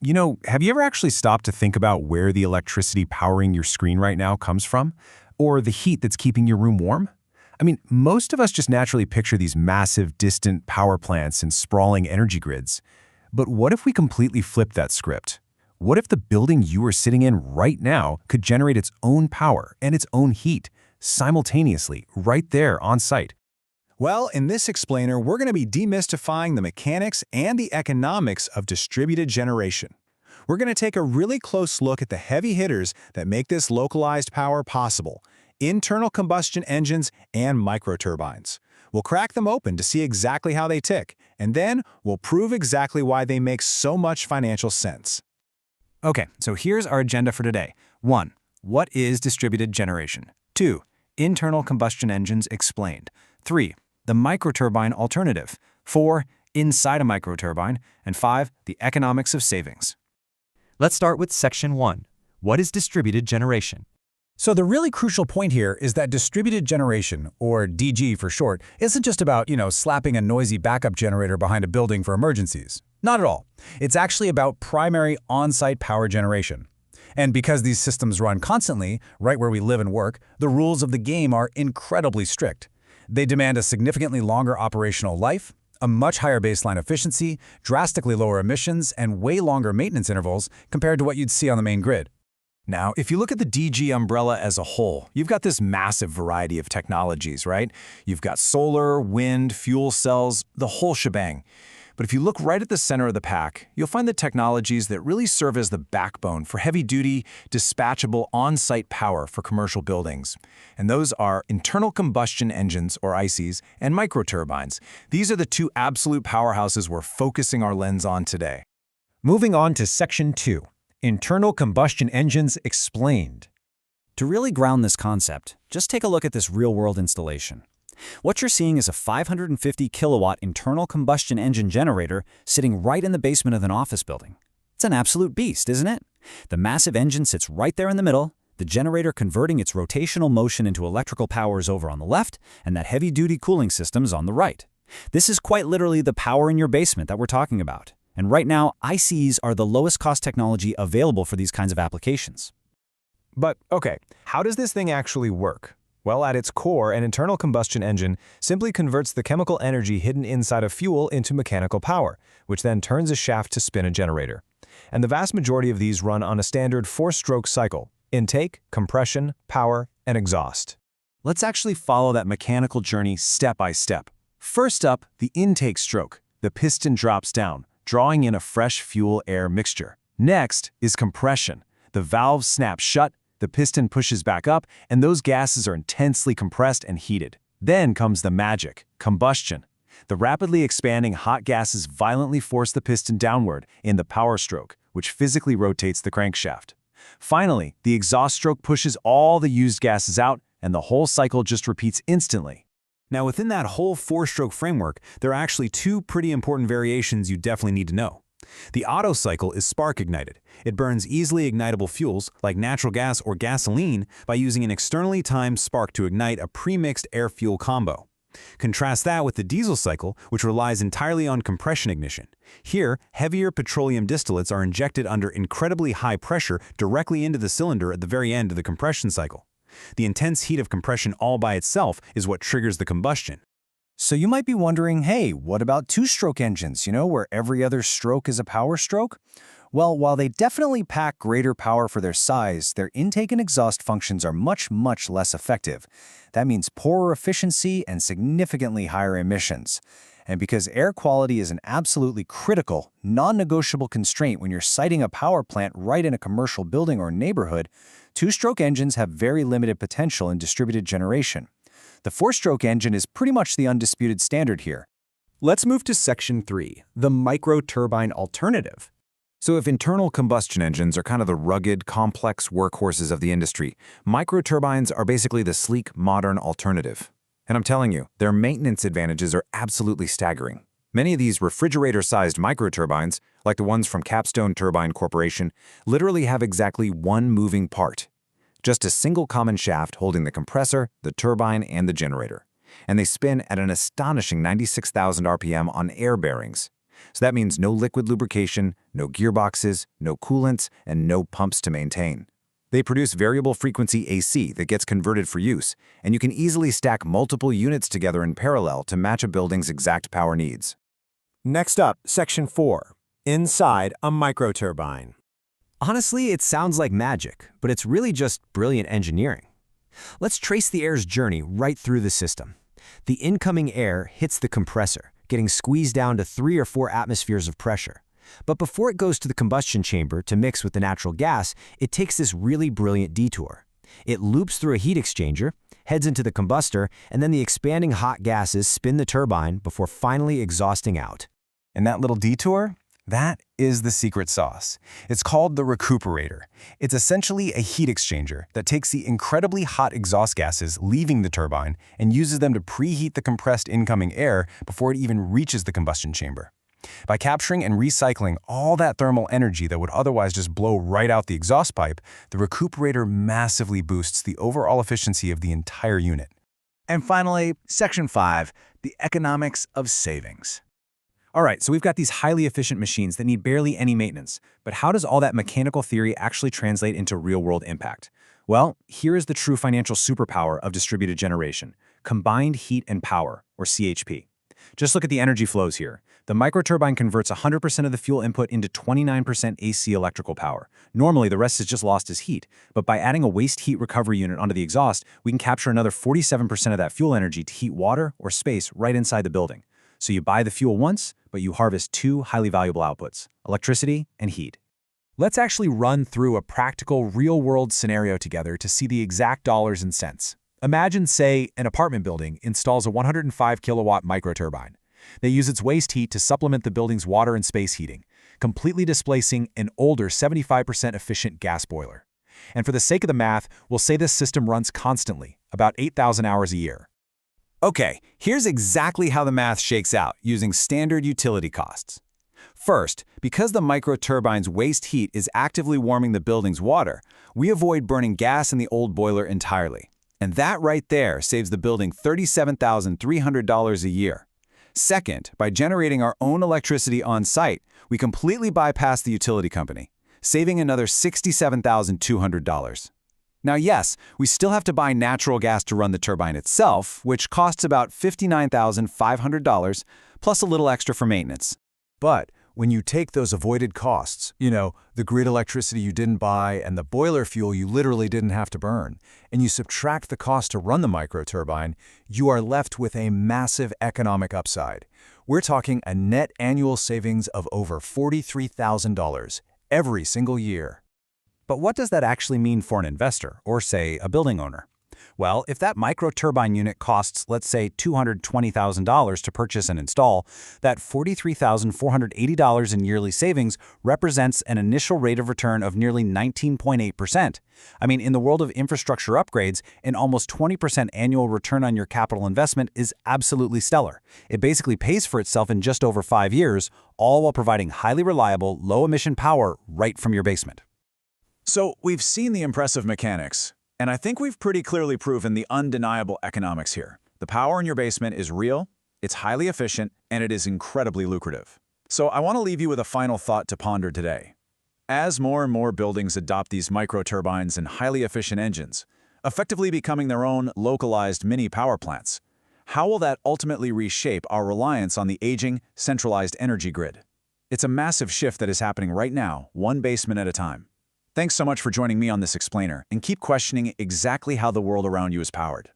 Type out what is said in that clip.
Have you ever actually stopped to think about where the electricity powering your screen right now comes from? Or the heat that's keeping your room warm? Most of us just naturally picture these massive, distant power plants and sprawling energy grids. But what if we completely flipped that script? What if the building you are sitting in right now could generate its own power and its own heat simultaneously right there on site? Well, in this explainer, we're going to be demystifying the mechanics and the economics of distributed generation. We're going to take a really close look at the heavy hitters that make this localized power possible: internal combustion engines and microturbines. We'll crack them open to see exactly how they tick, and then we'll prove exactly why they make so much financial sense. Okay, so here's our agenda for today. 1. What is distributed generation? 2. Internal combustion engines explained. 3. The microturbine alternative. 4. Inside a microturbine. And 5. The economics of savings. Let's start with Section 1. What is distributed generation? So the really crucial point here is that distributed generation, or DG for short, isn't just about, slapping a noisy backup generator behind a building for emergencies. Not at all. It's actually about primary on-site power generation. And because these systems run constantly, right where we live and work, the rules of the game are incredibly strict. They demand a significantly longer operational life, a much higher baseline efficiency, drastically lower emissions, and way longer maintenance intervals compared to what you'd see on the main grid. Now, if you look at the DG umbrella as a whole, you've got this massive variety of technologies, right? You've got solar, wind, fuel cells, the whole shebang. But if you look right at the center of the pack, you'll find the technologies that really serve as the backbone for heavy-duty, dispatchable on-site power for commercial buildings. And those are internal combustion engines, or ICEs, and microturbines. These are the two absolute powerhouses we're focusing our lens on today. Moving on to Section 2. Internal combustion engines explained. To really ground this concept, just take a look at this real-world installation. What you're seeing is a 550 kilowatt internal combustion engine generator sitting right in the basement of an office building. It's an absolute beast, isn't it? The massive engine sits right there in the middle, the generator converting its rotational motion into electrical power is over on the left, and that heavy-duty cooling system's on the right. This is quite literally the power in your basement that we're talking about. And right now, ICEs are the lowest cost technology available for these kinds of applications. But, okay, how does this thing actually work? Well, at its core, an internal combustion engine simply converts the chemical energy hidden inside a fuel into mechanical power, which then turns a shaft to spin a generator. And the vast majority of these run on a standard 4-stroke cycle: intake, compression, power, and exhaust. Let's actually follow that mechanical journey step by step. First up, the intake stroke. The piston drops down, drawing in a fresh fuel-air mixture. Next is compression. The valves snap shut, the piston pushes back up, and those gases are intensely compressed and heated. Then comes the magic: combustion. The rapidly expanding hot gases violently force the piston downward in the power stroke, which physically rotates the crankshaft. Finally, the exhaust stroke pushes all the used gases out, and the whole cycle just repeats instantly. Now, within that whole 4-stroke framework, there are actually two pretty important variations you definitely need to know. The Otto cycle is spark-ignited. It burns easily ignitable fuels, like natural gas or gasoline, by using an externally timed spark to ignite a pre-mixed air-fuel combo. Contrast that with the diesel cycle, which relies entirely on compression ignition. Here, heavier petroleum distillates are injected under incredibly high pressure directly into the cylinder at the very end of the compression cycle. The intense heat of compression all by itself is what triggers the combustion. So you might be wondering, hey, what about 2-stroke engines, where every other stroke is a power stroke? Well, while they definitely pack greater power for their size, their intake and exhaust functions are much, much less effective. That means poorer efficiency and significantly higher emissions. And because air quality is an absolutely critical, non-negotiable constraint when you're siting a power plant right in a commercial building or neighborhood, 2-stroke engines have very limited potential in distributed generation. The 4-stroke engine is pretty much the undisputed standard here. Let's move to Section 3, the microturbine alternative. So if internal combustion engines are kind of the rugged, complex workhorses of the industry, microturbines are basically the sleek, modern alternative. And I'm telling you, their maintenance advantages are absolutely staggering. Many of these refrigerator-sized microturbines, like the ones from Capstone Turbine Corporation, literally have exactly one moving part. Just a single common shaft holding the compressor, the turbine, and the generator. And they spin at an astonishing 96,000 RPM on air bearings. So that means no liquid lubrication, no gearboxes, no coolants, and no pumps to maintain. They produce variable frequency AC that gets converted for use, and you can easily stack multiple units together in parallel to match a building's exact power needs. Next up, Section 4. Inside a microturbine. Honestly, it sounds like magic, but it's really just brilliant engineering. Let's trace the air's journey right through the system. The incoming air hits the compressor, getting squeezed down to 3 or 4 atmospheres of pressure. But before it goes to the combustion chamber to mix with the natural gas, it takes this really brilliant detour. It loops through a heat exchanger, heads into the combustor, and then the expanding hot gases spin the turbine before finally exhausting out. And that little detour? That is the secret sauce. It's called the recuperator. It's essentially a heat exchanger that takes the incredibly hot exhaust gases leaving the turbine and uses them to preheat the compressed incoming air before it even reaches the combustion chamber. By capturing and recycling all that thermal energy that would otherwise just blow right out the exhaust pipe, the recuperator massively boosts the overall efficiency of the entire unit. And finally, Section 5, the economics of savings. All right, so we've got these highly efficient machines that need barely any maintenance, but how does all that mechanical theory actually translate into real-world impact? Well, here is the true financial superpower of distributed generation, combined heat and power, or CHP. Just look at the energy flows here. The microturbine converts 100% of the fuel input into 29% AC electrical power. Normally, the rest is just lost as heat, but by adding a waste heat recovery unit onto the exhaust, we can capture another 47% of that fuel energy to heat water or space right inside the building. So you buy the fuel once, but you harvest 2 highly valuable outputs, electricity and heat. Let's actually run through a practical, real-world scenario together to see the exact dollars and cents. Imagine, say, an apartment building installs a 105-kilowatt microturbine. They use its waste heat to supplement the building's water and space heating, completely displacing an older 75% efficient gas boiler. And for the sake of the math, we'll say this system runs constantly, about 8,000 hours a year. Okay, here's exactly how the math shakes out using standard utility costs. First, because the microturbine's waste heat is actively warming the building's water, we avoid burning gas in the old boiler entirely. And that right there saves the building $37,300 a year. Second, by generating our own electricity on site, we completely bypass the utility company, saving another $67,200. Now yes, we still have to buy natural gas to run the turbine itself, which costs about $59,500, plus a little extra for maintenance. But when you take those avoided costs, the grid electricity you didn't buy and the boiler fuel you literally didn't have to burn, and you subtract the cost to run the microturbine, you are left with a massive economic upside. We're talking a net annual savings of over $43,000 every single year. But what does that actually mean for an investor, or say, a building owner? Well, if that microturbine unit costs, let's say, $220,000 to purchase and install, that $43,480 in yearly savings represents an initial rate of return of nearly 19.8%. I mean, in the world of infrastructure upgrades, an almost 20% annual return on your capital investment is absolutely stellar. It basically pays for itself in just over 5 years, all while providing highly reliable, low-emission power right from your basement. So we've seen the impressive mechanics, and I think we've pretty clearly proven the undeniable economics here. The power in your basement is real, it's highly efficient, and it is incredibly lucrative. So I want to leave you with a final thought to ponder today. As more and more buildings adopt these microturbines and highly efficient engines, effectively becoming their own localized mini power plants, how will that ultimately reshape our reliance on the aging, centralized energy grid? It's a massive shift that is happening right now, one basement at a time. Thanks so much for joining me on this explainer, and keep questioning exactly how the world around you is powered.